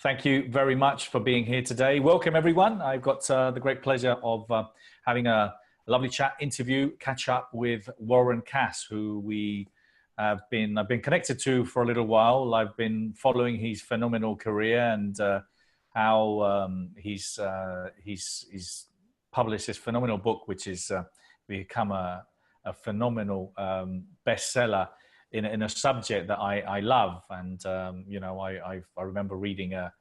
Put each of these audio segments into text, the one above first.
Thank you very much for being here today. Welcome, everyone. I've got the great pleasure of having a lovely chat, interview, catch up with Warren Cass, who I've been connected to for a little while. I've been following his phenomenal career and how he's published this phenomenal book, which has become a phenomenal bestseller in a subject that I love. And, I remember reading a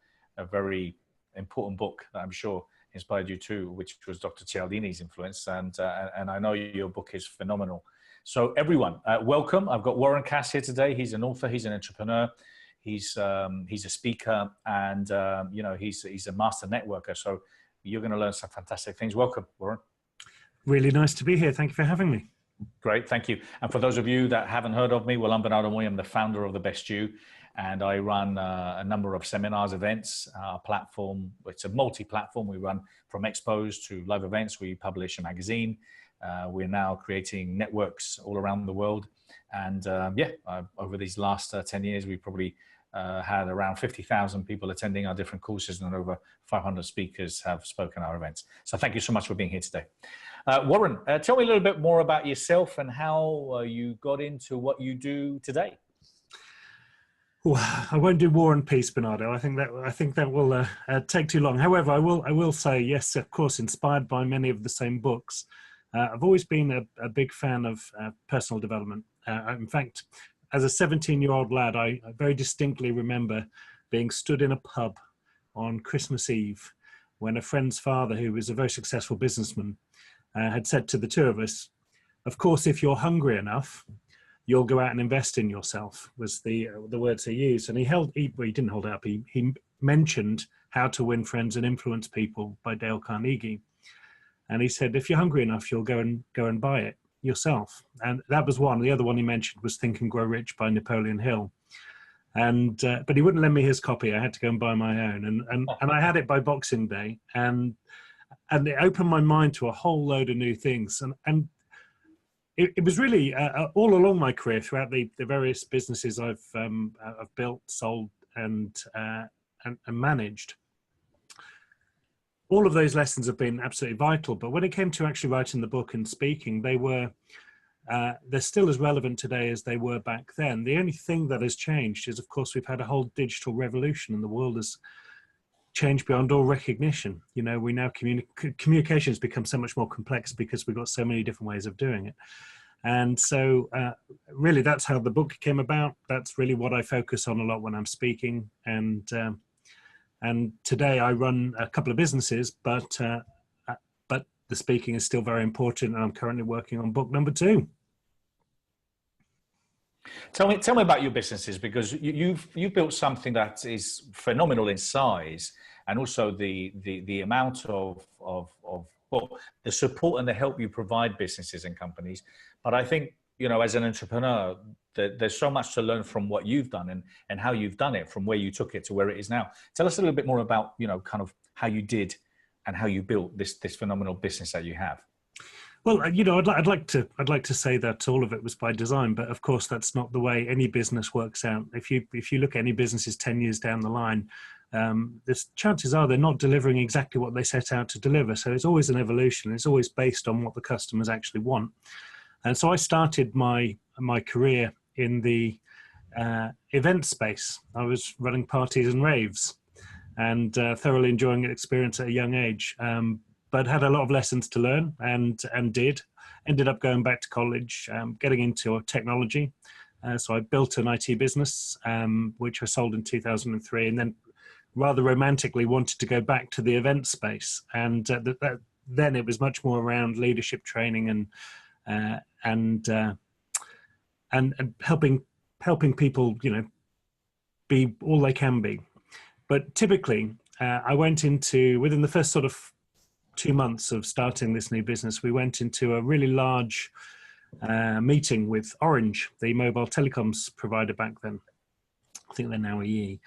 very important book that I'm sure inspired you too, which was Dr. Cialdini's influence. And I know your book is phenomenal. So everyone, welcome. I've got Warren Cass here today. He's an author, he's an entrepreneur, he's a speaker, and, he's a master networker. So you're going to learn some fantastic things. Welcome, Warren. Really nice to be here. Thank you for having me. Great, thank you. And for those of you that haven't heard of me, well, I'm Bernardo Moy. I'm the founder of The Best You, and I run a number of seminars, events, platform. It's a multi-platform. We run from expos to live events. We publish a magazine. We're now creating networks all around the world. And over these last 10 years, we probably had around 50,000 people attending our different courses, and over 500 speakers have spoken at our events. So thank you so much for being here today. Warren, tell me a little bit more about yourself and how you got into what you do today. Well, I won't do War and Peace, Bernardo. I think that will take too long. However, I will say yes, of course, inspired by many of the same books. I've always been a big fan of personal development. In fact, as a 17-year-old lad, I very distinctly remember being stood in a pub on Christmas Eve when a friend's father, who was a very successful businessman, had said to the two of us, "Of course, if you're hungry enough, you'll go out and invest in yourself," was the words he used. And he didn't hold it up. He mentioned How to Win Friends and Influence People by Dale Carnegie. And he said, if you're hungry enough, you'll go and buy it yourself. And that was one. The other one he mentioned was Think and Grow Rich by Napoleon Hill. And but he wouldn't lend me his copy. I had to go and buy my own. And I had it by Boxing Day. And it opened my mind to a whole load of new things. And it was really all along my career, throughout the various businesses I've built, sold, and managed. All of those lessons have been absolutely vital. But when it came to actually writing the book and speaking, they're still as relevant today as they were back then. The only thing that has changed is, of course, we've had a whole digital revolution, and the world has changed beyond all recognition. You know, we now communication has become so much more complex because we've got so many different ways of doing it. And so really that's how the book came about. That's really what I focus on a lot when I'm speaking. And today I run a couple of businesses, but the speaking is still very important. And I'm currently working on book number 2. Tell me about your businesses, because you've built something that is phenomenal in size, and also the amount of the support and the help you provide businesses and companies. But I think, as an entrepreneur, there's so much to learn from what you've done and how you've done it, from where you took it to where it is now. Tell us a little bit more about, kind of how you did and how you built this phenomenal business that you have. Well, I'd like to say that all of it was by design, but of course that's not the way any business works out. If you look at any businesses 10 years down the line, the chances are they're not delivering exactly what they set out to deliver. So it's always an evolution. It's always based on what the customers actually want. And so I started my career in the event space. I was running parties and raves, and thoroughly enjoying the experience at a young age. But had a lot of lessons to learn, and ended up going back to college, getting into technology. So I built an IT business, which I sold in 2003, and then rather romantically wanted to go back to the event space. And then it was much more around leadership training and helping people, be all they can be. But typically, I went into, within the first sort of 2 months of starting this new business, we went into a really large meeting with Orange, the mobile telecoms provider back then. I think they're now EE.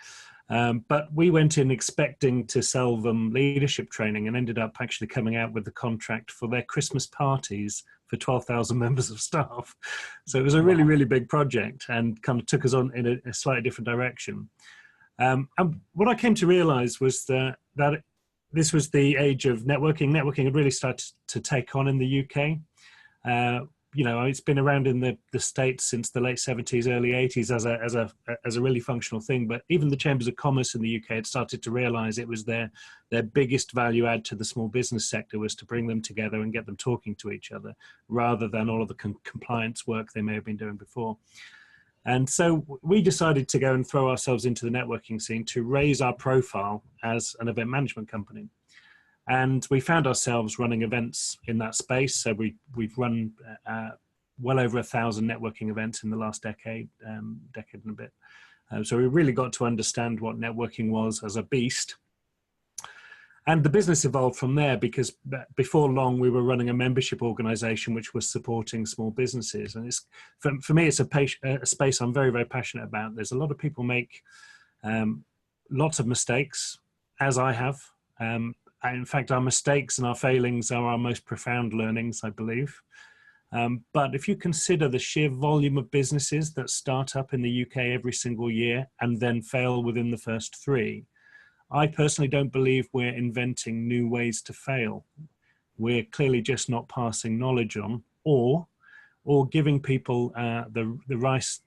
But we went in expecting to sell them leadership training, and ended up actually coming out with the contract for their Christmas parties for 12,000 members of staff. So it was a really, really big project, and kind of took us on in a slightly different direction. And what I came to realize was that this was the age of networking. Networking had really started to take on in the UK. It's been around in the States since the late 70s, early 80s as a really functional thing. But even the Chambers of Commerce in the UK had started to realize it was their biggest value add to the small business sector was to bring them together and get them talking to each other, rather than all of the compliance work they may have been doing before. And so we decided to go and throw ourselves into the networking scene to raise our profile as an event management company. And we found ourselves running events in that space. So we've run well over 1,000 networking events in the last decade and a bit. So we really got to understand what networking was as a beast. And the business evolved from there, because before long we were running a membership organization which was supporting small businesses. And it's, for me, it's a space I'm very, very passionate about. There's a lot of people make lots of mistakes, as I have. In fact, our mistakes and our failings are our most profound learnings, I believe. But if you consider the sheer volume of businesses that start up in the UK every single year and then fail within the first 3, I personally don't believe we're inventing new ways to fail. We're clearly just not passing knowledge on, or giving people the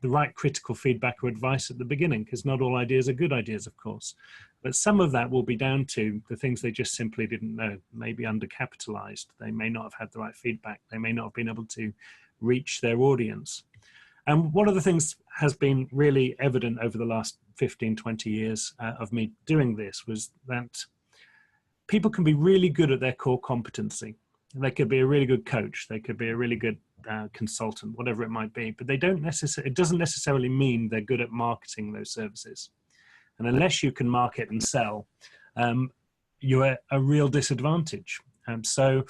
right critical feedback or advice at the beginning, because not all ideas are good ideas, of course. But some of that will be down to the things they just simply didn't know, maybe undercapitalized. They may not have had the right feedback. They may not have been able to reach their audience. And one of the things has been really evident over the last 15, 20 years of me doing this was that people can be really good at their core competency. They could be a really good coach. They could be a really good consultant, whatever it might be. But it doesn't necessarily mean they're good at marketing those services. And unless you can market and sell, you're at a real disadvantage. So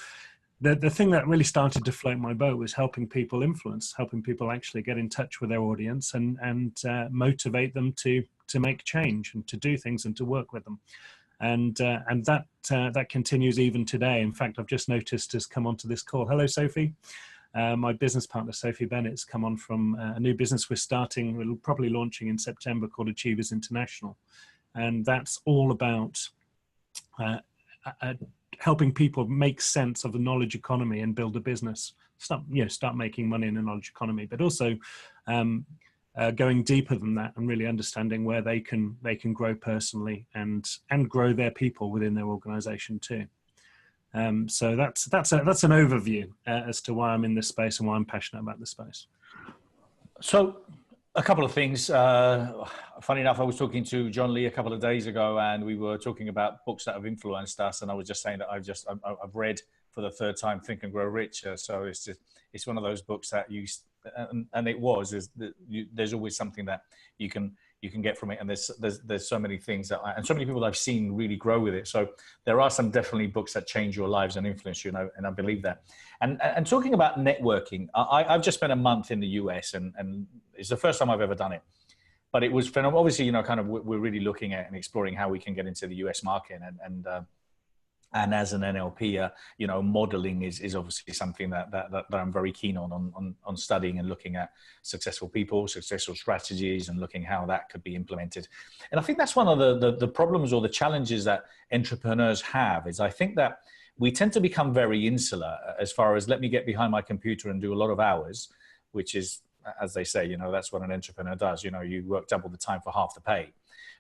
the thing that really started to float my boat was helping people influence, helping people actually get in touch with their audience and motivate them to make change and to do things and to work with them. And that continues even today. In fact, I've just noticed has come onto this call. Hello, Sophie. My business partner, Sophie Bennett's come on from a new business we're starting, we're probably launching in September, called Achievers International. And that's all about helping people make sense of the knowledge economy and build a business, start making money in the knowledge economy, but also going deeper than that and really understanding where they can grow personally and grow their people within their organization too. So that's an overview as to why I'm in this space and why I'm passionate about this space. So a couple of things. Funny enough, I was talking to John Lee a couple of days ago, and we were talking about books that have influenced us. And I was just saying that I've read for the 3rd time Think and Grow Rich. So it's one of those books that there's always something that you can get from it, and there's so many things and so many people I've seen really grow with it. So there are some definitely books that change your lives and influence you, and I believe that. And talking about networking, I've just spent a month in the US, and it's the first time I've ever done it. But it was phenomenal. Obviously, we're really looking at and exploring how we can get into the US market, and as an NLP, modeling is obviously something that I'm very keen on studying and looking at successful people, successful strategies, and looking how that could be implemented. And I think that's one of the problems or the challenges that entrepreneurs have, is I think that we tend to become very insular as far as, let me get behind my computer and do a lot of hours, which is, as they say, that's what an entrepreneur does. You work double the time for half the pay.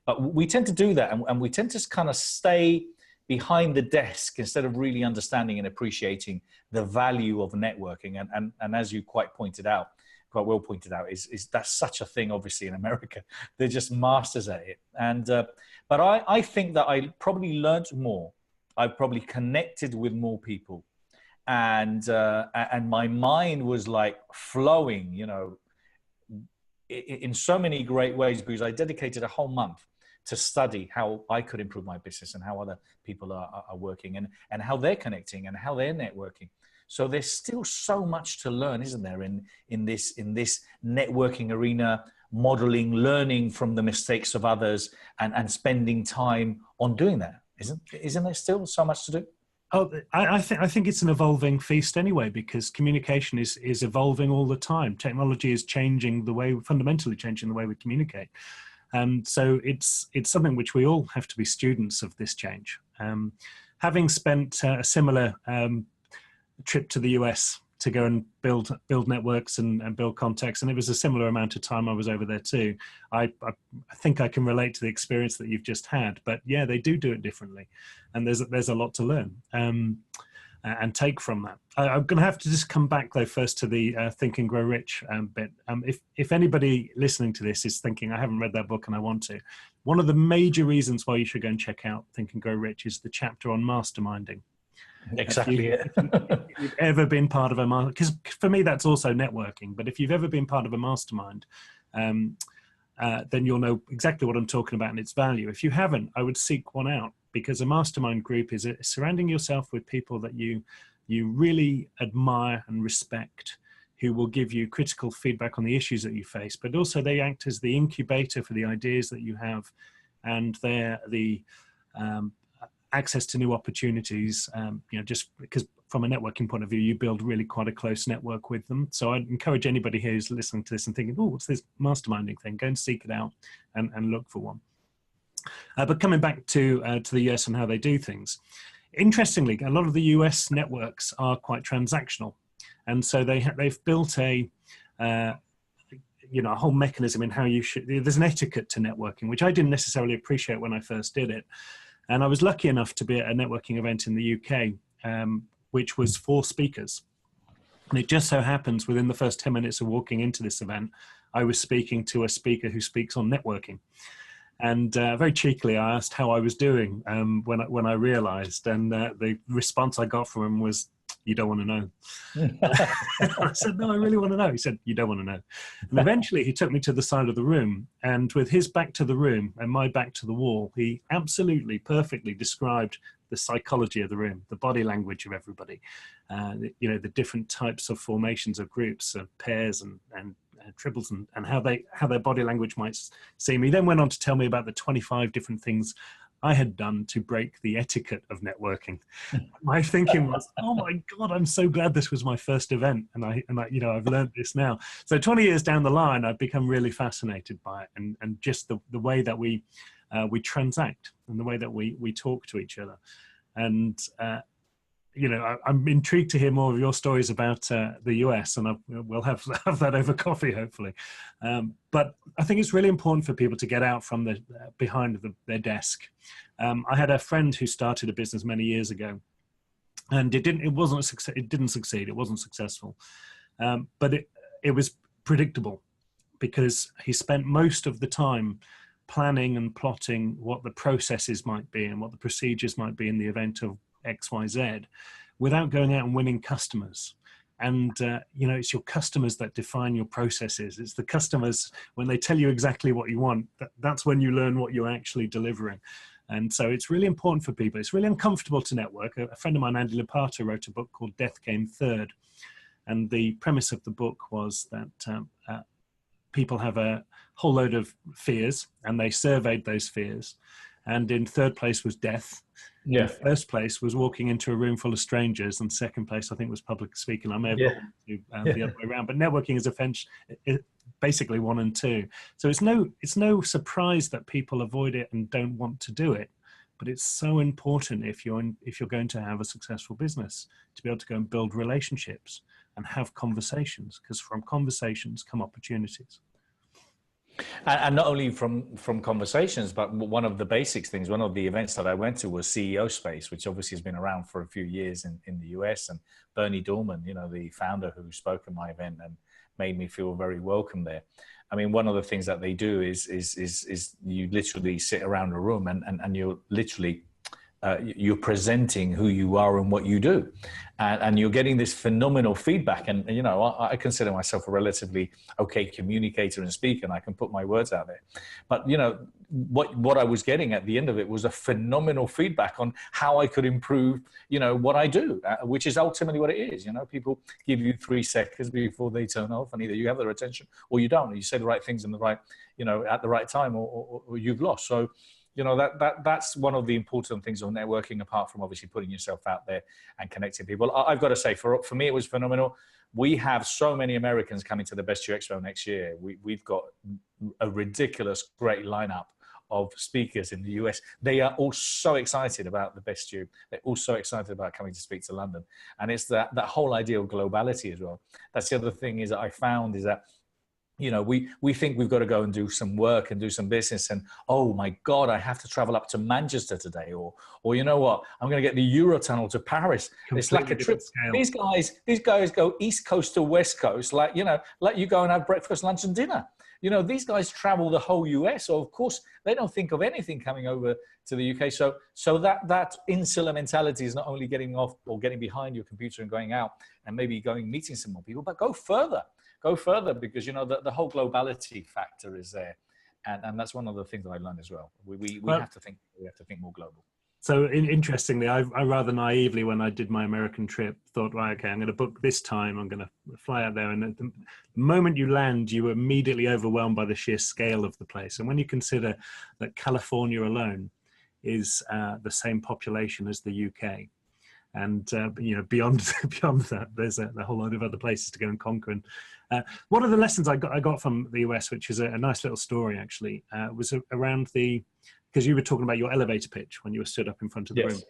But we tend to do that, and we tend to kind of stay behind the desk instead of really understanding and appreciating the value of networking. And as you quite well pointed out, is that's such a thing, obviously, in America. They're just masters at it. And but I think that I probably learned more. I probably connected with more people, and my mind was like flowing, in so many great ways, because I dedicated a whole month to study how I could improve my business and how other people are working and how they're connecting and how they're networking. So there's still so much to learn, isn't there, in this networking arena, modeling, learning from the mistakes of others, and spending time on doing that. Isn't there still so much to do? Oh, I think it's an evolving feast anyway, because communication is evolving all the time. Technology is fundamentally changing the way we communicate. So it's something which we all have to be students of this change. Having spent a similar trip to the US to go and build networks and build contacts, and it was a similar amount of time I was over there too. I think I can relate to the experience that you've just had, but yeah, they do it differently, and there's a lot to learn and take from that. I'm going to have to just come back though first to the Think and Grow Rich bit. If anybody listening to this is thinking, I haven't read that book and I want to, one of the major reasons why you should go and check out Think and Grow Rich is the chapter on masterminding. Exactly. If you've ever been part of a mastermind, because for me that's also networking, but if you've ever been part of a mastermind, then you'll know exactly what I'm talking about and its value. If you haven't, I would seek one out, because a mastermind group is surrounding yourself with people that you really admire and respect, who will give you critical feedback on the issues that you face, but also they act as the incubator for the ideas that you have, and they're the access to new opportunities, just because from a networking point of view, you build really quite a close network with them. So I'd encourage anybody who's listening to this and thinking, oh, what's this masterminding thing? Go and seek it out and look for one. But coming back to the US and how they do things, interestingly, a lot of the US networks are quite transactional. And so they've built a whole mechanism in how you should, there's an etiquette to networking, which I didn't necessarily appreciate when I first did it. And I was lucky enough to be at a networking event in the UK, which was 4 speakers. And it just so happens within the first 10 minutes of walking into this event, I was speaking to a speaker who speaks on networking. And very cheekily, I asked how I was doing when I realized, and the response I got from him was, "You don't want to know." I said, "No, I really want to know." He said, "You don't want to know." And eventually he took me to the side of the room, and with his back to the room and my back to the wall, he absolutely perfectly described the psychology of the room, the body language of everybody, the different types of formations of groups, pairs and triples, and how their body language might seem. He then went on to tell me about the 25 different things I had done to break the etiquette of networking. My thinking was, oh my God, I'm so glad this was my first event. And I've learned this now. So 20 years down the line, I've become really fascinated by it, and just the way that we transact and the way that we talk to each other. And, I'm intrigued to hear more of your stories about the US, and we'll have that over coffee, hopefully. But I think it's really important for people to get out from behind their desk. I had a friend who started a business many years ago, and it didn't succeed. It wasn't successful, but it was predictable, because he spent most of the time planning and plotting what the processes might be and what the procedures might be in the event of XYZ, without going out and winning customers. And it's your customers that define your processes. It's the customers, when they tell you exactly what you want, that's when you learn what you're actually delivering. And so it's really important for people. It's really uncomfortable to network. A friend of mine, Andy Lopata, wrote a book called Death Came Third, and the premise of the book was that people have a whole load of fears, and they surveyed those fears, and in third place was death. Yeah. In first place was walking into a room full of strangers, and second place, I think, was public speaking. I may have gone to the other way around, but networking is basically 1 and 2. So it's no surprise that people avoid it and don't want to do it, but it's so important if you're going to have a successful business, to be able to go and build relationships and have conversations, because from conversations come opportunities. And not only from conversations, but one of the basics things, one of the events that I went to was CEO Space, which obviously has been around for a few years in the US. And Bernie Dorman, the founder who spoke at my event and made me feel very welcome there. I mean, one of the things that they do is you literally sit around a room and you're literally you're presenting who you are and what you do, and you're getting this phenomenal feedback. And I consider myself a relatively okay communicator and speaker, and I can put my words out there. But what I was getting at the end of it was a phenomenal feedback on how I could improve what I do, which is ultimately what it is. People give you 3 seconds before they turn off, and either you have their attention or you don't. You say the right things in the right at the right time, or you've lost. So that's one of the important things of networking, apart from obviously putting yourself out there and connecting people. I've got to say, for me, it was phenomenal. we have so many Americans coming to the Best You Expo next year. We've got a ridiculous, great lineup of speakers in the US. They are all so excited about the Best You. They're all so excited about coming to speak to London. And it's that whole idea of globality as well. That's the other thing is that I found is that, you know, we think we've got to go and do some work and do some business, and oh my God, I have to travel up to Manchester today, or you know what, I'm going to get the Eurotunnel to Paris. It's like a trip. These guys go East Coast to West Coast, like, you know, like you go and have breakfast, lunch, and dinner. You know, these guys travel the whole US, so of course they don't think of anything coming over to the UK. So that insular mentality is not only getting off or getting behind your computer and going out and maybe going meeting some more people, but go further. Go further, because, you know, the whole globality factor is there. And that's one of the things that I learned as well. We have to think more global. So interestingly, I rather naively, when I did my American trip, thought, right, okay, I'm going to book this time. I'm going to fly out there. And at the moment you land, you are immediately overwhelmed by the sheer scale of the place. And when you consider that California alone is the same population as the UK, and you know, beyond that, there's a whole load of other places to go and conquer. And one of the lessons I got from the US, which is a nice little story actually, was around because you were talking about your elevator pitch when you were stood up in front of the room.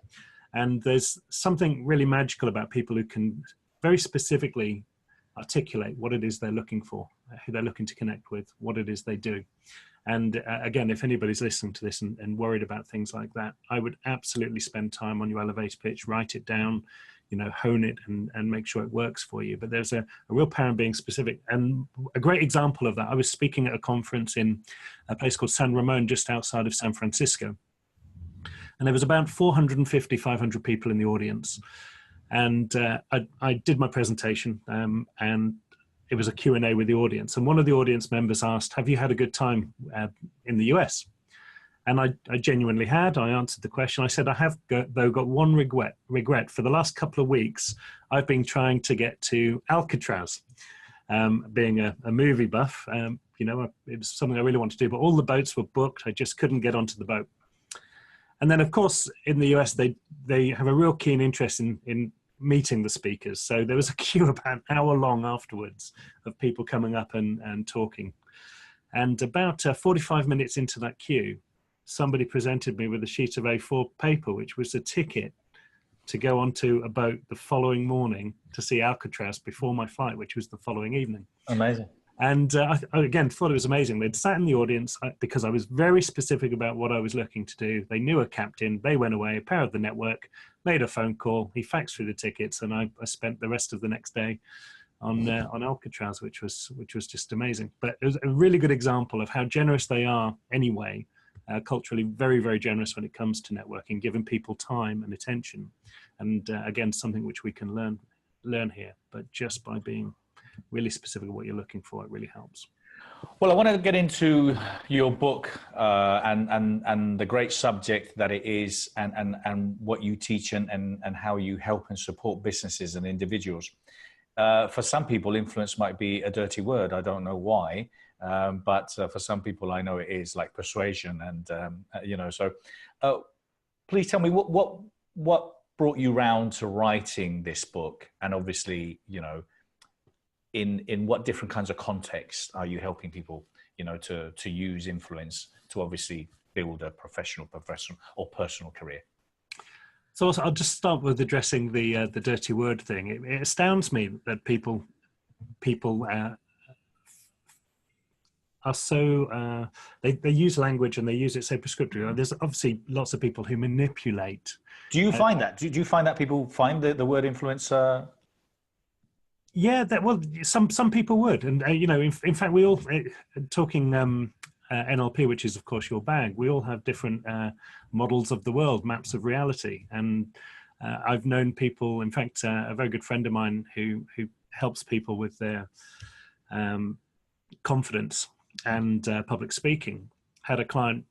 And there's something really magical about people who can very specifically articulate what it is they're looking for, who they're looking to connect with, what it is they do. And again, if anybody's listening to this and worried about things like that, I would absolutely spend time on your elevator pitch, write it down, you know, hone it and make sure it works for you. But there's a real power in being specific. And a great example of that, I was speaking at a conference in a place called San Ramon, just outside of San Francisco. And there was about 450, 500 people in the audience. And I did my presentation and it was a Q&A with the audience. And one of the audience members asked, have you had a good time in the US? And I genuinely had. I answered the question. I said, I have, though, got one regret. For the last couple of weeks, I've been trying to get to Alcatraz. Being a movie buff, you know, it was something I really wanted to do, but all the boats were booked. I just couldn't get onto the boat. And then, of course, in the US, they have a real keen interest in meeting the speakers. So there was a queue about an hour long afterwards of people coming up and talking. And about 45 minutes into that queue, somebody presented me with a sheet of A4 paper, which was a ticket to go onto a boat the following morning to see Alcatraz before my flight, which was the following evening. Amazing. And I again thought it was amazing. They'd sat in the audience because I was very specific about what I was looking to do. They knew a captain. They went away, powered the network, made a phone call. He faxed through the tickets, and I spent the rest of the next day on Alcatraz, which was just amazing. But it was a really good example of how generous they are anyway. Culturally very, very generous when it comes to networking, giving people time and attention. And again, something which we can learn here, but just by being really specific what you're looking for, it really helps. Well, I want to get into your book and the great subject that it is, and what you teach and how you help and support businesses and individuals. For some people, influence might be a dirty word. I don't know why. But for some people, I know it is, like persuasion, and you know. So, please tell me what brought you round to writing this book, and obviously, you know, in what different kinds of contexts are you helping people, you know, to use influence to obviously build a professional or personal career. So I'll just start with addressing the dirty word thing. It astounds me that people are so they use language and they use it so prescriptively. There's obviously lots of people who manipulate. Do you find that? Do you find that people find the word influencer? Yeah, well, some people would, and you know, in fact, we all talking NLP, which is of course your bag. We all have different models of the world, maps of reality, and I've known people. In fact, a very good friend of mine who helps people with their confidence and public speaking had a client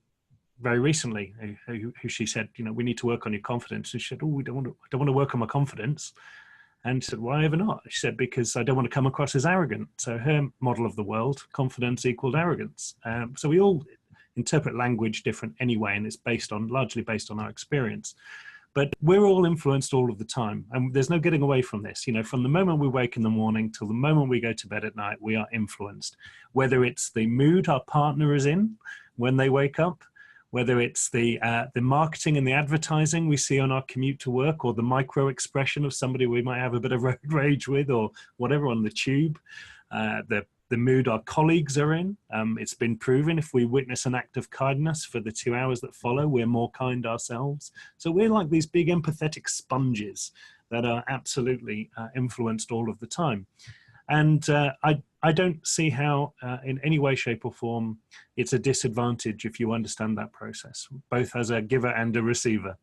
very recently who she said, you know, we need to work on your confidence. And she said, oh, I don't want to work on my confidence. And she said, why ever not? She said, because I don't want to come across as arrogant. So her model of the world, confidence equaled arrogance. So we all interpret language different anyway, and it's largely based on our experience. But we're all influenced all of the time, and there's no getting away from this. From the moment we wake in the morning till the moment we go to bed at night, we are influenced. Whether it's the mood our partner is in when they wake up, whether it's the marketing and the advertising we see on our commute to work, or the micro expression of somebody we might have a bit of road rage with, or whatever on the tube, the mood our colleagues are in. It's been proven if we witness an act of kindness for the 2 hours that follow, we're more kind ourselves. So we're like these big empathetic sponges that are absolutely influenced all of the time. And I don't see how in any way, shape or form it's a disadvantage if you understand that process, both as a giver and a receiver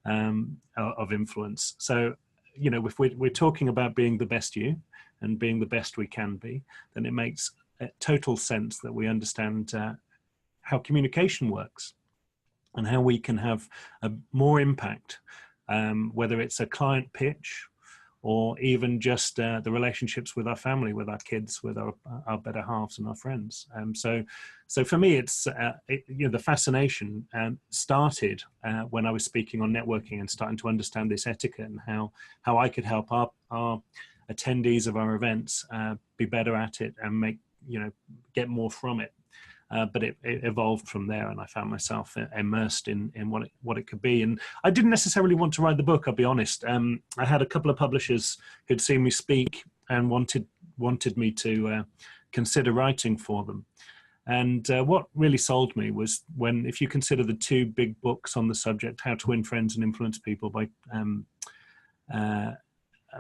of influence. So, if we're talking about being the best you and being the best we can be, then it makes total sense that we understand how communication works and how we can have more impact, whether it's a client pitch or even just the relationships with our family, with our kids, with our better halves and our friends. So for me, it's the fascination started when I was speaking on networking and starting to understand this etiquette and how I could help our attendees of our events be better at it and get more from it. But it evolved from there, and I found myself immersed in what it could be. And I didn't necessarily want to write the book, I'll be honest. I had a couple of publishers who'd seen me speak and wanted me to consider writing for them. And what really sold me was if you consider the two big books on the subject, How to Win Friends and Influence People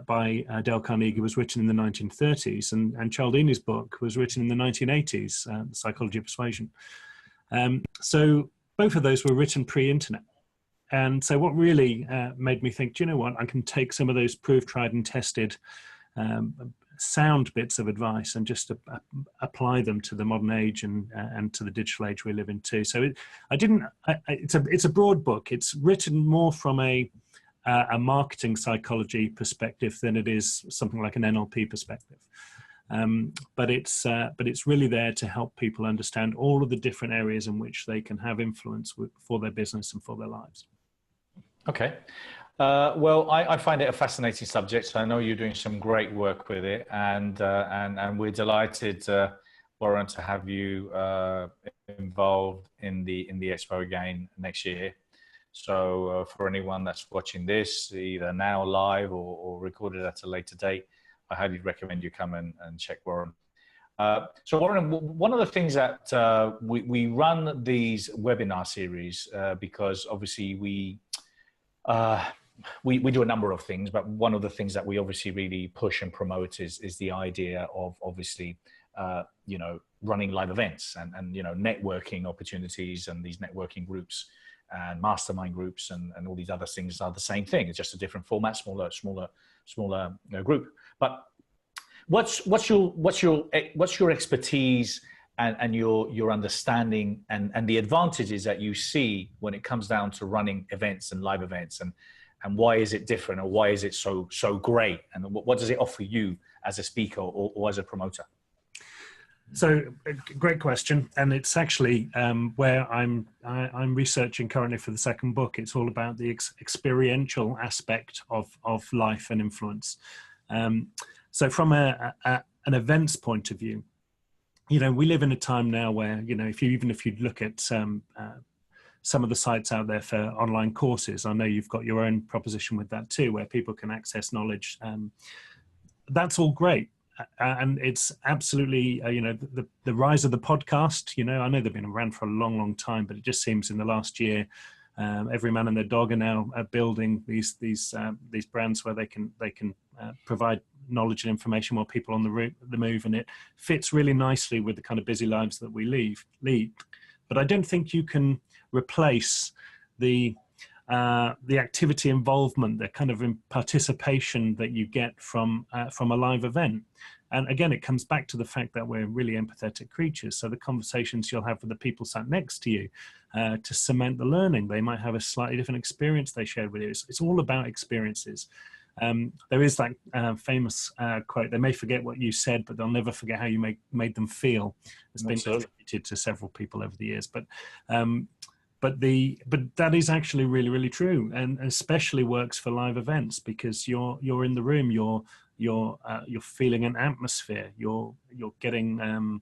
by Dale Carnegie, was written in the 1930s, and Cialdini's book was written in the 1980s, The Psychology of Persuasion. So both of those were written pre-internet. And so what really made me think, do you know what, I can take some of those proved, tried and tested sound bits of advice and just apply them to the modern age and to the digital age we live in too. So it's a broad book. It's written more from a marketing psychology perspective than it is something like an NLP perspective. But it's really there to help people understand all of the different areas in which they can have influence for their business and for their lives. Okay. Well, I find it a fascinating subject. So I know you're doing some great work with it, and we're delighted, Warren, to have you involved in the expo again next year. So for anyone that's watching this, either now live or recorded at a later date, I highly recommend you come and check Warren. So Warren, one of the things that we run these webinar series because obviously we do a number of things, but one of the things that we obviously really push and promote is the idea of obviously running live events and networking opportunities, and these networking groups and mastermind groups and all these other things are the same thing. It's just a different format, smaller group. But what's your expertise and your understanding and the advantages that you see when it comes down to running events and live events, and why is it different, or why is it so great, and what does it offer you as a speaker or as a promoter? So, great question, and it's actually where I'm researching currently for the second book. It's all about the experiential aspect of life and influence. So, from an events point of view, we live in a time now where if you look at some of the sites out there for online courses, I know you've got your own proposition with that too, where people can access knowledge. That's all great. And it's absolutely, the rise of the podcast, I know they've been around for a long, long time, but it just seems in the last year, every man and their dog are now building these brands where they can provide knowledge and information while people on the move. And it fits really nicely with the kind of busy lives that we lead. But I don't think you can replace the activity involvement, the kind of participation that you get from a live event. And again, it comes back to the fact that we're really empathetic creatures. So the conversations you'll have with the people sat next to you to cement the learning, they might have a slightly different experience they shared with you. It's all about experiences. There is that famous quote, they may forget what you said, but they'll never forget how you made them feel. It's been attributed to several people over the years. But but that is actually really, really true, and especially works for live events, because you're in the room, you're feeling an atmosphere, you're getting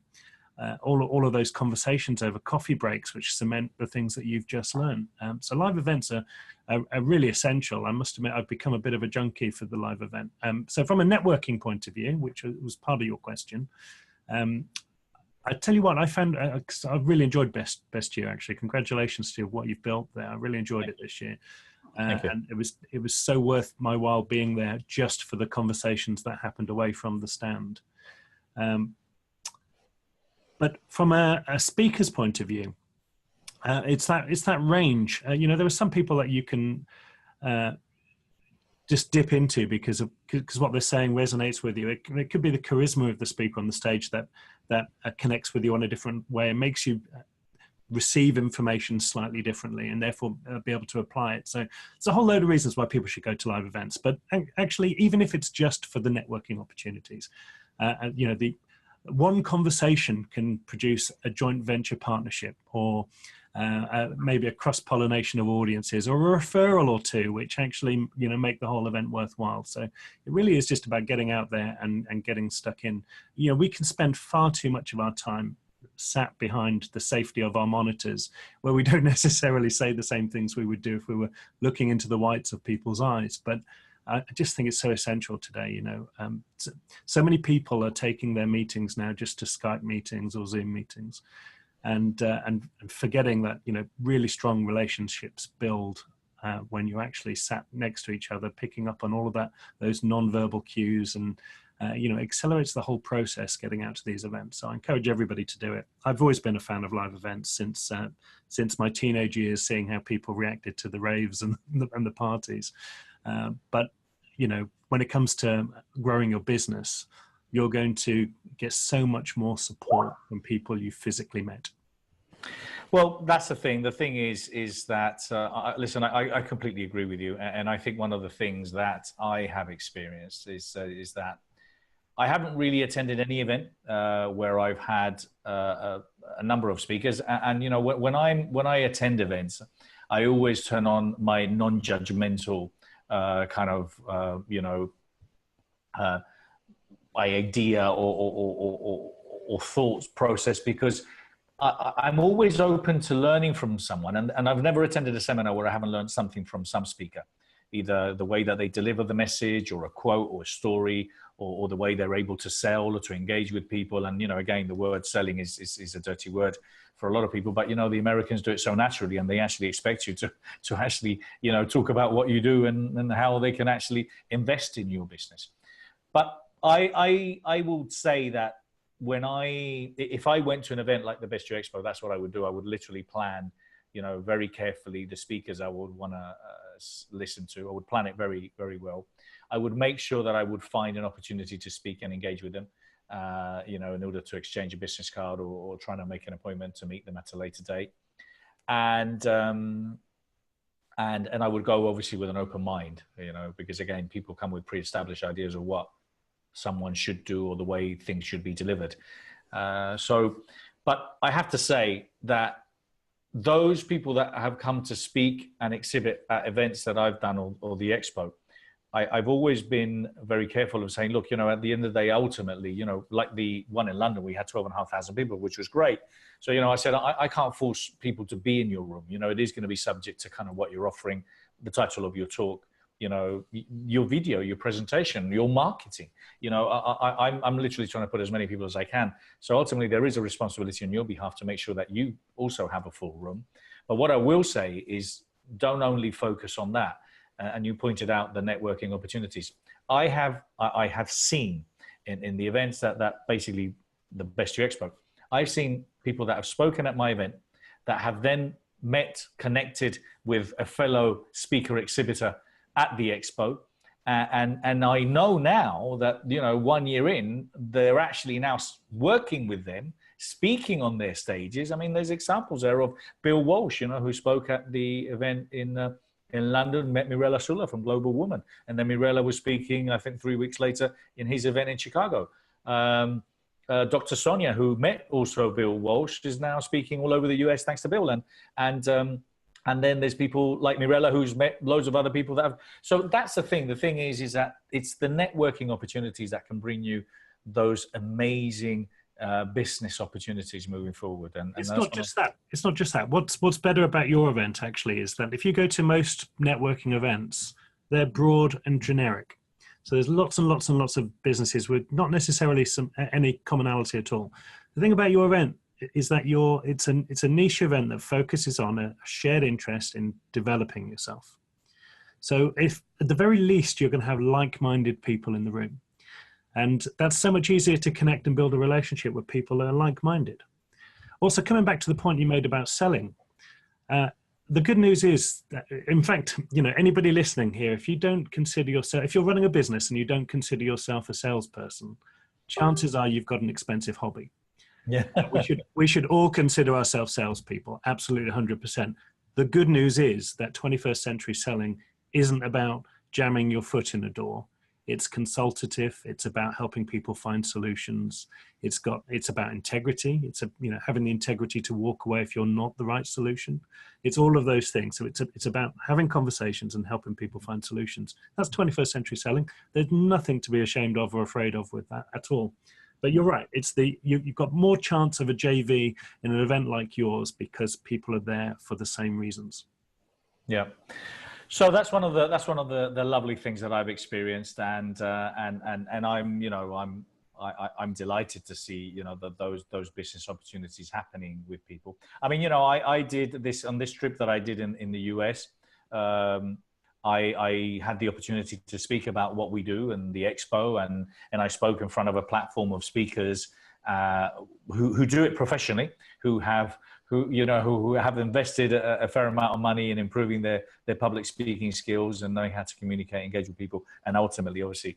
all of those conversations over coffee breaks, which cement the things that you've just learned. So live events are really essential. I must admit, I've become a bit of a junkie for the live event. So from a networking point of view, which was part of your question, I tell you what, I found I've really enjoyed Best Year, actually. Congratulations to what you've built there. I really enjoyed it this year. And it was so worth my while being there just for the conversations that happened away from the stand. But from a speaker's point of view, it's that range. You know, there are some people that you can just dip into because what they're saying resonates with you. It could be the charisma of the speaker on the stage that connects with you in a different way and makes you receive information slightly differently, and therefore be able to apply it. So it's a whole load of reasons why people should go to live events. But actually, even if it's just for the networking opportunities, you know, the one conversation can produce a joint venture partnership, or maybe a cross-pollination of audiences, or a referral or two, which actually, you know, make the whole event worthwhile. So it really is just about getting out there and getting stuck in. You know, we can spend far too much of our time sat behind the safety of our monitors, where we don't necessarily say the same things we would do if we were looking into the whites of people's eyes. But I just think it's so essential today. You know, so many people are taking their meetings now just to Skype meetings or Zoom meetings, and forgetting that, you know, really strong relationships build when you actually sat next to each other, picking up on all of those non-verbal cues, and you know, accelerates the whole process getting out to these events. So I encourage everybody to do it. I've always been a fan of live events since my teenage years, seeing how people reacted to the raves and the parties. But, you know, when it comes to growing your business, you're going to get so much more support from people you physically met. Well, that's the thing. The thing is that, listen, I completely agree with you. And I think one of the things that I have experienced is that I haven't really attended any event where I've had a number of speakers. And you know, when I attend events, I always turn on my non-judgmental kind of, you know, idea or thoughts process, because I'm always open to learning from someone. And I've never attended a seminar where I haven't learned something from some speaker, either the way that they deliver the message, or a quote, or a story, or the way they're able to sell or to engage with people. And, you know, again, the word selling is a dirty word for a lot of people, but, you know, the Americans do it so naturally, and they actually expect you to actually, you know, talk about what you do and how they can actually invest in your business. But I will say that if I went to an event like the Best Year Expo, that's what I would do. I would literally plan, you know, very carefully the speakers I would want to listen to. I would plan it very, very well. I would make sure that I would find an opportunity to speak and engage with them, you know, in order to exchange a business card, or trying to make an appointment to meet them at a later date. And I would go obviously with an open mind, you know, because again, people come with pre-established ideas of what someone should do or the way things should be delivered. But I have to say that those people that have come to speak and exhibit at events that I've done, or the expo, I've always been very careful of saying, look, you know, at the end of the day, ultimately, you know, like the one in London, we had 12,500 people, which was great. So, you know, I said, I can't force people to be in your room. You know, it is going to be subject to kind of what you're offering, the title of your talk, you know, your video, your presentation, your marketing. You know, I'm literally trying to put as many people as I can. So ultimately, there is a responsibility on your behalf to make sure that you also have a full room. But what I will say is, don't only focus on that. And you pointed out the networking opportunities. I have seen in the events that basically the Best Year Expo, I've seen people that have spoken at my event that have then connected with a fellow speaker exhibitor at the expo. And I know now that, you know, 1 year in, they're actually now working with them, speaking on their stages. I mean, there's examples there of Bill Walsh, you know, who spoke at the event in London, met Mirella Sulla from Global Woman. And then Mirella was speaking, I think 3 weeks later, in his event in Chicago. Dr. Sonia, who met also Bill Walsh, is now speaking all over the US thanks to Bill. And then there's people like Mirella, who's met loads of other people that have. So that's the thing. The thing is that it's the networking opportunities that can bring you those amazing business opportunities moving forward. And it's not just that. It's not just that. What's better about your event actually is that if you go to most networking events, they're broad and generic. So there's lots and lots and lots of businesses with not necessarily any commonality at all. The thing about your event is that it's a niche event that focuses on a shared interest in developing yourself. So if at the very least you're going to have like-minded people in the room, and that's so much easier to connect and build a relationship with people that are like-minded. Also, coming back to the point you made about selling, the good news is that, in fact, anybody listening here, if you don't consider yourself, if you're running a business and you don't consider yourself a salesperson, chances are you've got an expensive hobby. Yeah, we should all consider ourselves salespeople, absolutely 100%. The good news is that 21st century selling isn't about jamming your foot in a door. It's consultative. It's about helping people find solutions. It's about integrity. It's having the integrity to walk away if you're not the right solution. It's all of those things. So it's about having conversations and helping people find solutions. That's 21st century selling. There's nothing to be ashamed of or afraid of with that at all. But you're right. You've got more chance of a JV in an event like yours because people are there for the same reasons. Yeah. So that's one of the lovely things that I've experienced, and I'm delighted to see those business opportunities happening with people. I mean, I did this on this trip that I did in the US. I had the opportunity to speak about what we do and the expo, and I spoke in front of a platform of speakers who do it professionally, who have invested a fair amount of money in improving their public speaking skills and knowing how to communicate, engage with people, and ultimately, obviously,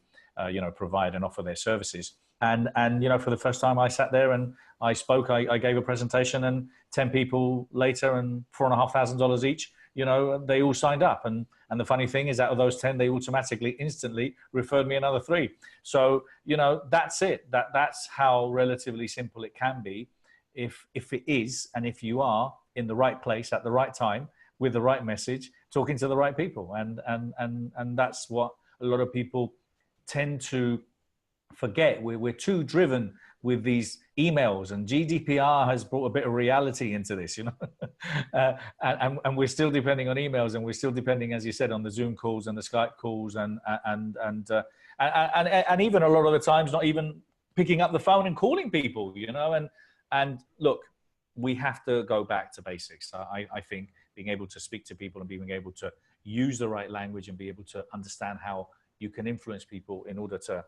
provide and offer their services. And for the first time, I sat there and I spoke. I gave a presentation, and 10 people later, and $4,500 each. They all signed up, and the funny thing is, out of those 10, they automatically, instantly referred me another 3. So that's it. That's how relatively simple it can be. If it is, and if you are in the right place at the right time with the right message, talking to the right people, and that's what a lot of people tend to forget. We're too driven with these emails, and GDPR has brought a bit of reality into this, and we're still depending on emails, and we're still depending, as you said, on the Zoom calls and the Skype calls, and even a lot of the times not even picking up the phone and calling people, And look, we have to go back to basics. I think being able to speak to people and being able to use the right language and be able to understand how you can influence people in order to,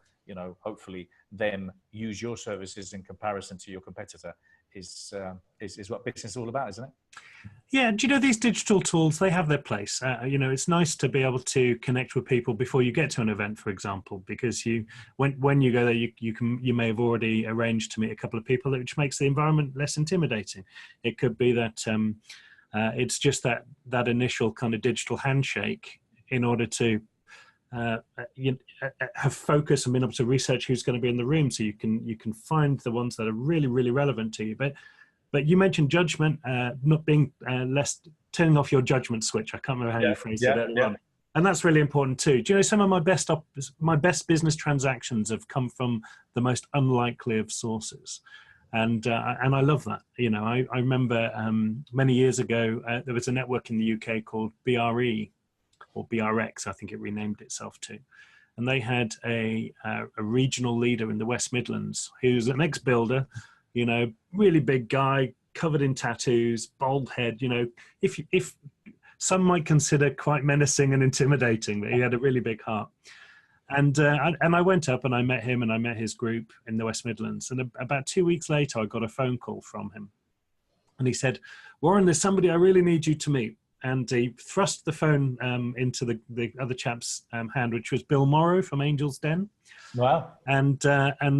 hopefully them use your services in comparison to your competitor is what business is all about, isn't it? Yeah, these digital tools, they have their place. It's nice to be able to connect with people before you get to an event, for example, because when you go there, you may have already arranged to meet a couple of people, which makes the environment less intimidating. It could be that it's just that initial kind of digital handshake in order to have focus and being able to research who's going to be in the room, so you can find the ones that are really, really relevant to you. But you mentioned judgment, not being turning off your judgment switch. I can't remember how you phrased it earlier on. And that's really important too. Do you know, some of my best business transactions have come from the most unlikely of sources. And I love that. I remember many years ago, there was a network in the UK called BRE, or BRX, I think it renamed itself to. And they had a regional leader in the West Midlands who's an ex-builder, really big guy, covered in tattoos, bald head, if some might consider quite menacing and intimidating, but he had a really big heart. And I went up and I met him and I met his group in the West Midlands. And about 2 weeks later, I got a phone call from him. And he said, "Warren, there's somebody I really need you to meet." And he thrust the phone into the other chap's hand, which was Bill Morrow from Angel's Den. Wow. And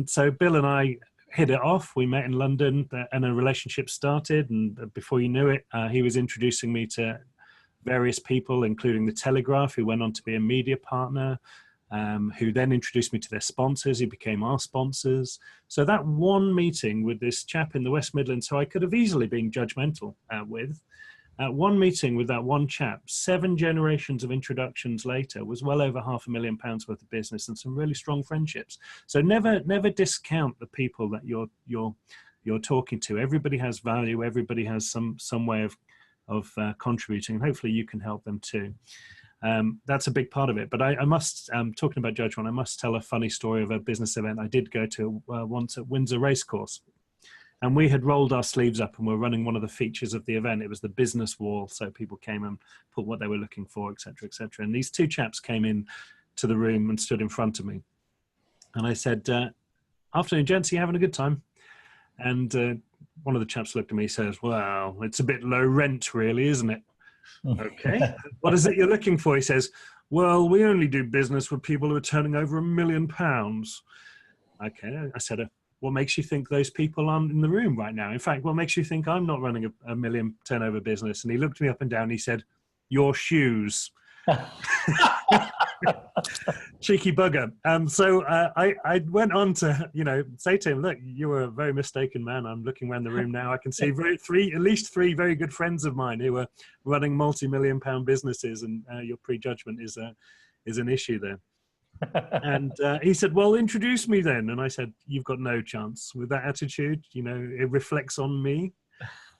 so Bill and I hit it off. We met in London and a relationship started. And before you knew it, he was introducing me to various people, including The Telegraph, who went on to be a media partner. who then introduced me to their sponsors, who became our sponsors. So that one meeting with this chap in the West Midlands, who I could have easily been judgmental with, one meeting with that one chap, 7 generations of introductions later, was well over £500,000 worth of business and some really strong friendships. So never discount the people that you're talking to. Everybody has value. Everybody has some way of contributing, and hopefully you can help them too. That's a big part of it. But I must, talking about judgment, I must tell a funny story of a business event I did go to once at Windsor Racecourse. And we had rolled our sleeves up and were running one of the features of the event. It was the business wall. So people came and put what they were looking for, et cetera, et cetera. And these 2 chaps came in to the room and stood in front of me. And I said, afternoon, gents, are you having a good time? And one of the chaps looked at me and says, well, it's a bit low rent really, isn't it? Okay. What is it you're looking for? He says, well, we only do business with people who are turning over £1 million. Okay. I said, what makes you think those people aren't in the room right now? In fact, what makes you think I'm not running a 1 million turnover business? And he looked me up and down and he said, your shoes. Cheeky bugger. So I went on to, say to him, look, you were a very mistaken man. I'm looking around the room now. I can see at least three very good friends of mine who are running multi-million-pound businesses, and your prejudgment is an issue there. And he said, well, introduce me then. And I said, you've got no chance with that attitude. It reflects on me.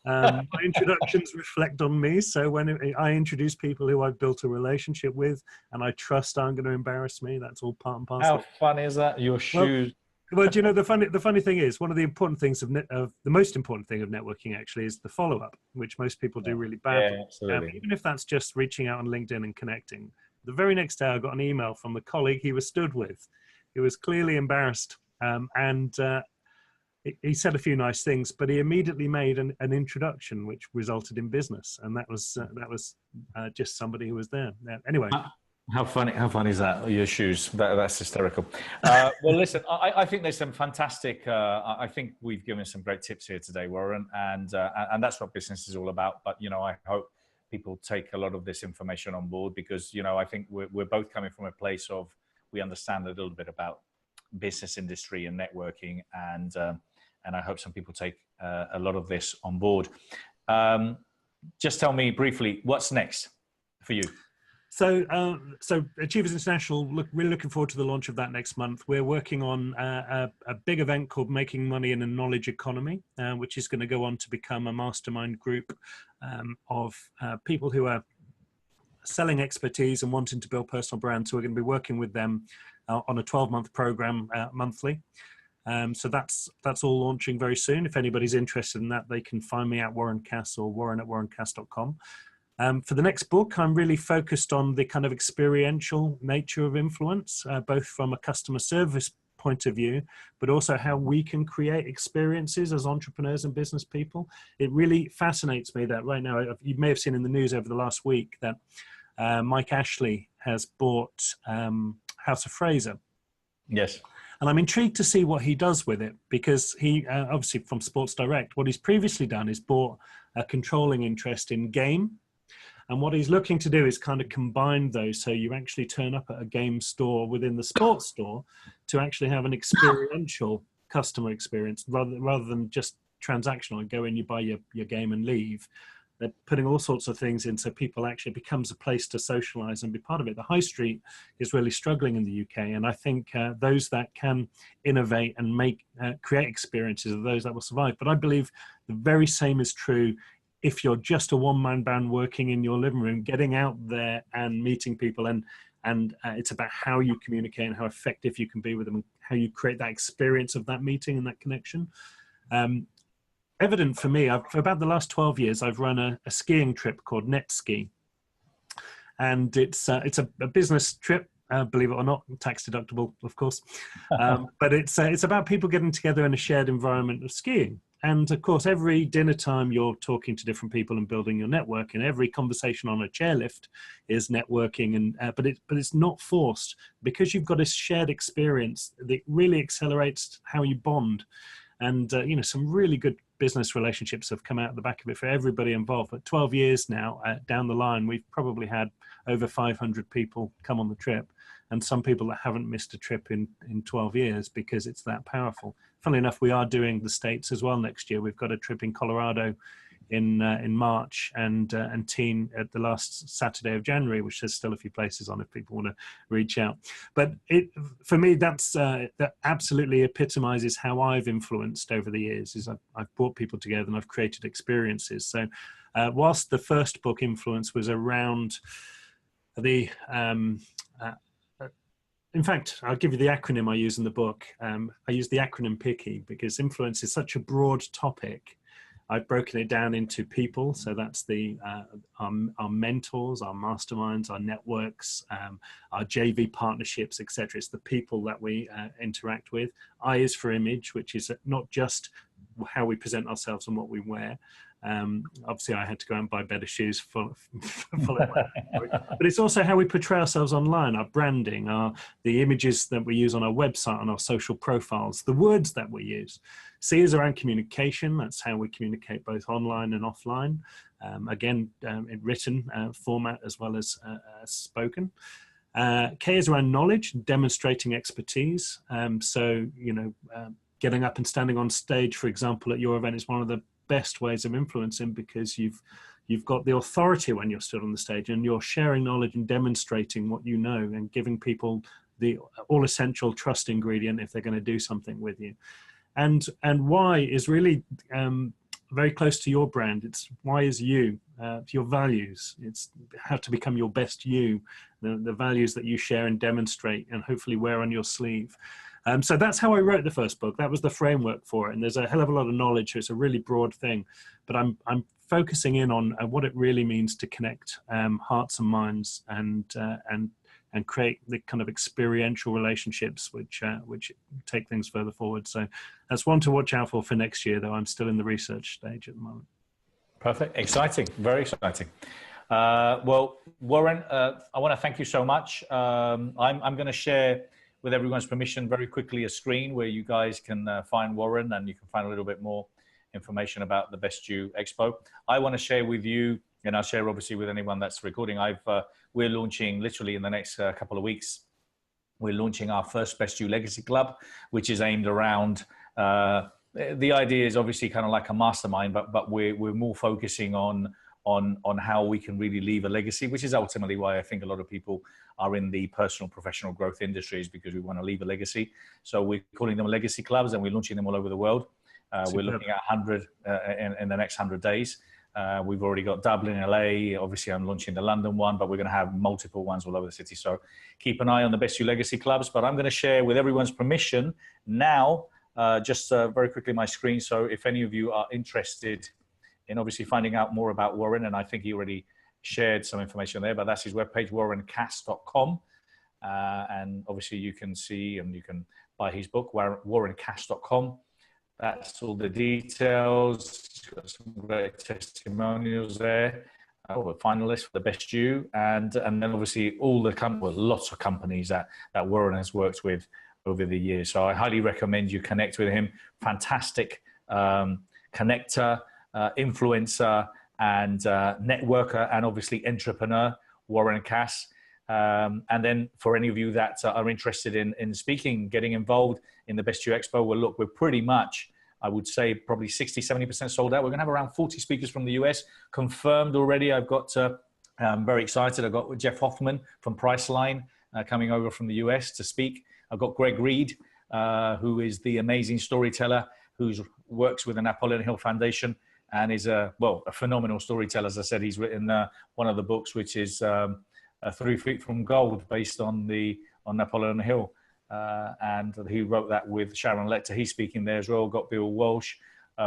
My introductions reflect on me. So when I introduce people who I've built a relationship with and I trust aren't going to embarrass me, that's all part and parcel. How funny is that? Your shoes. Well, the funny thing is, one of the important things the most important thing of networking actually is the follow-up, which most people do really badly. Yeah, absolutely. Even if that's just reaching out on LinkedIn and connecting. The very next day, I got an email from the colleague he was stood with. He was clearly embarrassed, and he said a few nice things, but he immediately made an introduction, which resulted in business, and that was just somebody who was there. Anyway. How funny is that? Your shoes. That's hysterical. Well, listen, I think there's some fantastic. I think we've given some great tips here today, Warren, and that's what business is all about. But I hope people take a lot of this information on board, because I think we're both coming from a place of we understand a little bit about business industry and networking, and I hope some people take a lot of this on board. Just tell me briefly, what's next for you? So Achievers International, we're looking forward to the launch of that next month. We're working on a big event called Making Money in a Knowledge Economy, which is going to go on to become a mastermind group of people who are selling expertise and wanting to build personal brands. So we're going to be working with them on a 12-month program monthly. So that's all launching very soon. If anybody's interested in that, they can find me at Warren Cass or warren@warrencass.com. For the next book, I'm really focused on the kind of experiential nature of influence, both from a customer service point of view, but also how we can create experiences as entrepreneurs and business people. It really fascinates me that right now, you may have seen in the news over the last week that Mike Ashley has bought House of Fraser. Yes. And I'm intrigued to see what he does with it, because he, obviously from Sports Direct, what he's previously done is bought a controlling interest in Game. And what he's looking to do is kind of combine those, so you actually turn up at a game store within the sports store to actually have an experiential customer experience rather than just transactional. Go in, you buy your game and leave. They're putting all sorts of things in so people actually becomes a place to socialize and be part of it. The high street is really struggling in the UK, and I think those that can innovate and create experiences are those that will survive. But I believe the very same is true if you're just a one-man band working in your living room. Getting out there and meeting people, and it's about how you communicate and how effective you can be with them, and how you create that experience of that meeting and that connection. Evident for me, for about the last 12 years, I've run a skiing trip called NetSki. And it's a business trip, believe it or not, tax deductible, of course. But it's about people getting together in a shared environment of skiing. And of course, every dinner time you're talking to different people and building your network, and every conversation on a chairlift is networking. And but it's not forced, because you've got a shared experience that really accelerates how you bond. And some really good business relationships have come out the back of it for everybody involved. But 12 years now down the line, we've probably had over 500 people come on the trip. and some people that haven't missed a trip in 12 years because it's that powerful. Funnily enough, we are doing the States as well next year. We've got a trip in Colorado in March, and Teen at the last Saturday of January, which there's still a few places on if people want to reach out. But for me, that absolutely epitomizes how I've influenced over the years. Is I've brought people together and I've created experiences. So whilst the first book, Influence, was around the in fact, I'll give you the acronym I use in the book. I use the acronym PICKY because influence is such a broad topic. I've broken it down into people, so that's our mentors, our masterminds, our networks, our JV partnerships, etc. It's the people that we interact with. I is for image, which is not just how we present ourselves and what we wear. Obviously, I had to go out and buy better shoes for but it's also how we portray ourselves online, our branding, the images that we use on our website, on our social profiles, the words that we use. C is around communication. That's how we communicate both online and offline. Again, in written format as well as spoken. K is around knowledge, demonstrating expertise. So, getting up and standing on stage, for example, at your event is one of the best ways of influencing, because you've got the authority when you're stood on the stage and you're sharing knowledge and demonstrating what you know and giving people the all essential trust ingredient if they're going to do something with you. And Y is really very close to your brand. It's Y is you, your values. It's how to become your best you, the values that you share and demonstrate and hopefully wear on your sleeve. So that's how I wrote the first book. That was the framework for it. And there's a hell of a lot of knowledge. So it's a really broad thing. But I'm focusing in on what it really means to connect hearts and minds and create the kind of experiential relationships which take things further forward. So that's one to watch out for next year, though I'm still in the research stage at the moment. Perfect. Exciting. Very exciting. Well, Warren, I want to thank you so much. I'm going to share, with everyone's permission, very quickly a screen where you guys can find Warren and you can find a little bit more information about the Best You Expo. I want to share with you, and I'll share obviously with anyone that's recording, we're launching literally in the next couple of weeks, we're launching our first Best You Legacy Club, which is aimed around, the idea is obviously kind of like a mastermind, but we're more focusing on how we can really leave a legacy, which is ultimately why I think a lot of people are in the personal professional growth industries, because we want to leave a legacy. So we're calling them legacy clubs and we're launching them all over the world. We're looking at 100 in the next 100 days. We've already got Dublin, LA. Obviously, I'm launching the London one, but we're going to have multiple ones all over the city. So keep an eye on the Best You Legacy Clubs. But I'm going to share, with everyone's permission now, just very quickly my screen. So if any of you are interested in obviously finding out more about Warren, and I think he already shared some information there, but that's his webpage, warrencass.com. And obviously you can see and you can buy his book, warrencass.com. That's all the details. Got some great testimonials there. We're finalists for the Best You, and then obviously all the lots of companies that Warren has worked with over the years. So I highly recommend you connect with him. Fantastic connector, influencer, and networker, and obviously entrepreneur, Warren Cass. And then for any of you that are interested in speaking, getting involved in the Best You Expo, well, look, we're pretty much, I would say, probably 60-70% sold out. We're going to have around 40 speakers from the US confirmed already. I've got, I'm very excited. I've got Jeff Hoffman from Priceline coming over from the US to speak. I've got Greg Reed, who is the amazing storyteller who works with the Napoleon Hill Foundation and is a phenomenal storyteller. As I said, he's written one of the books, which is 3 Feet from Gold, based on Napoleon Hill. And he wrote that with Sharon Lechter. He's speaking there as well. Got Bill Walsh.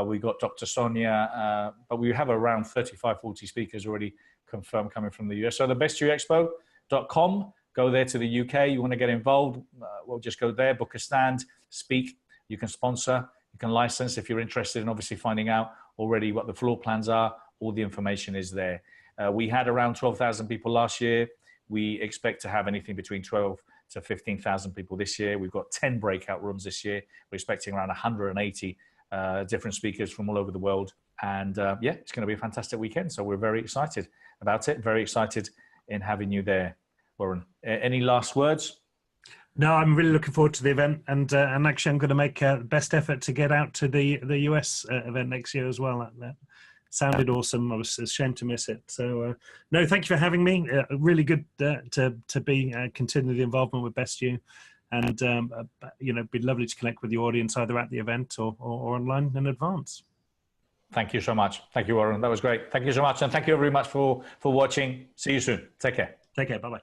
We got Dr. Sonia. But we have around 35, 40 speakers already confirmed coming from the US. So the bestyouexpo.com. Go there to the UK. You want to get involved? Well, just go there, book a stand, speak. You can sponsor. You can license if you're interested in obviously finding out already what the floor plans are. All the information is there. We had around 12,000 people last year. We expect to have anything between 12 to 15,000 people this year. We've got 10 breakout rooms this year. We're expecting around 180 different speakers from all over the world. And yeah, it's going to be a fantastic weekend. So we're very excited about it. Very excited in having you there, Warren. Any last words? No, I'm really looking forward to the event, and actually, I'm going to make best effort to get out to the US event next year as well. That sounded awesome. I was ashamed to miss it. So, no, thank you for having me. Really good to be continue the involvement with Best You, and it'd be lovely to connect with the audience either at the event or online in advance. Thank you so much. Thank you, Warren. That was great. Thank you so much, and thank you very much for watching. See you soon. Take care. Take care. Bye bye.